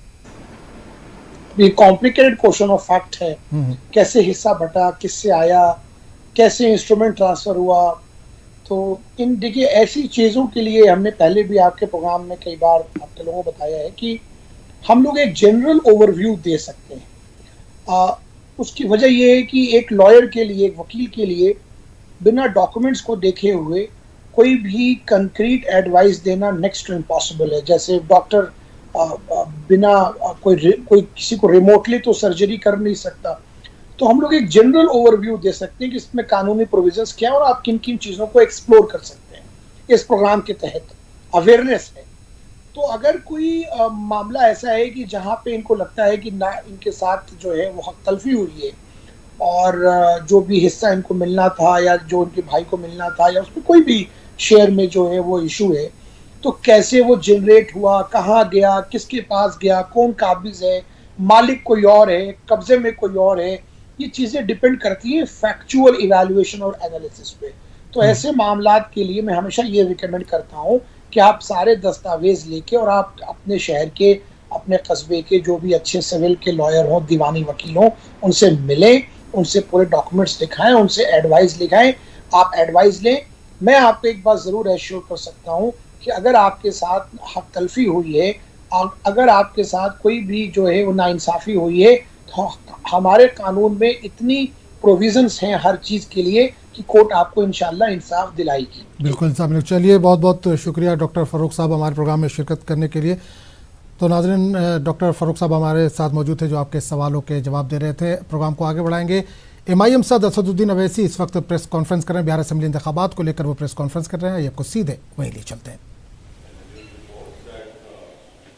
ये कॉम्प्लिकेटेड क्वेश्चन ऑफ फैक्ट है। कैसे हिस्सा बटा, किससे आया, कैसे इंस्ट्रूमेंट ट्रांसफर हुआ। तो इन देखिए ऐसी चीज़ों के लिए हमने पहले भी आपके प्रोग्राम में कई बार आपके लोगों को बताया है कि हम लोग एक जनरल ओवरव्यू दे सकते हैं। उसकी वजह यह है कि एक लॉयर के लिए, एक वकील के लिए बिना डॉक्यूमेंट्स को देखे हुए कोई भी कंक्रीट एडवाइस देना नेक्स्ट टू इम्पॉसिबल है। जैसे डॉक्टर बिना कोई किसी को रिमोटली तो सर्जरी कर नहीं सकता, तो हम लोग एक जनरल ओवरव्यू दे सकते हैं कि इसमें कानूनी प्रोविजंस क्या है और आप किन किन चीज़ों को एक्सप्लोर कर सकते हैं। इस प्रोग्राम के तहत अवेयरनेस है। तो अगर कोई मामला ऐसा है कि जहाँ पे इनको लगता है कि ना इनके साथ जो है वो हक तलफी हुई है और जो भी हिस्सा इनको मिलना था या जो उनके भाई को मिलना था या उसमें कोई भी शेयर में जो है वो इशू है, तो कैसे वो जनरेट हुआ, कहाँ गया, किसके पास गया, कौन काबिज है, मालिक कोई और है, कब्जे में कोई और है, ये चीज़ें डिपेंड करती है फैक्चुअल इवैल्यूएशन और एनालिसिस पे। तो ऐसे मामलात के लिए मैं हमेशा ये रिकमेंड करता हूँ कि आप सारे दस्तावेज लेके और आप अपने शहर के, अपने कस्बे के जो भी अच्छे सिविल के लॉयर हों, दीवानी वकील हों, उनसे मिलें, उनसे पूरे डॉक्यूमेंट्स दिखाएं, उनसे एडवाइस लिखाएं, आप एडवाइस लें। मैं आपको एक बात ज़रूर एश्योर कर सकता हूँ कि अगर आपके साथ हक तलफी हुई है, अगर आपके साथ कोई भी जो है वो नाइंसाफ़ी हुई है, तो हमारे कानून में इतनी प्रोविजंस हैं हर चीज़ के लिए कि कोर्ट आपको इंशाल्लाह इंसाफ दिलाएगी। बिल्कुल साहब, चलिए बहुत बहुत शुक्रिया डॉक्टर फ़ारूक साहब हमारे प्रोग्राम में शिरकत करने के लिए। तो नाज़रीन, डॉक्टर फ़ारूक साहब हमारे साथ मौजूद थे जो आपके सवालों के जवाब दे रहे थे। प्रोग्राम को आगे बढ़ाएंगे। MIM सदर असदुद्दीन अवैसी इस वक्त प्रेस कॉन्फ्रेंस कर रहे हैं। बिहार असेंबली इंतखाबात को लेकर वो प्रेस कॉन्फ्रेंस कर रहे हैं। ये आपको सीधे वहीं ले चलते हैं।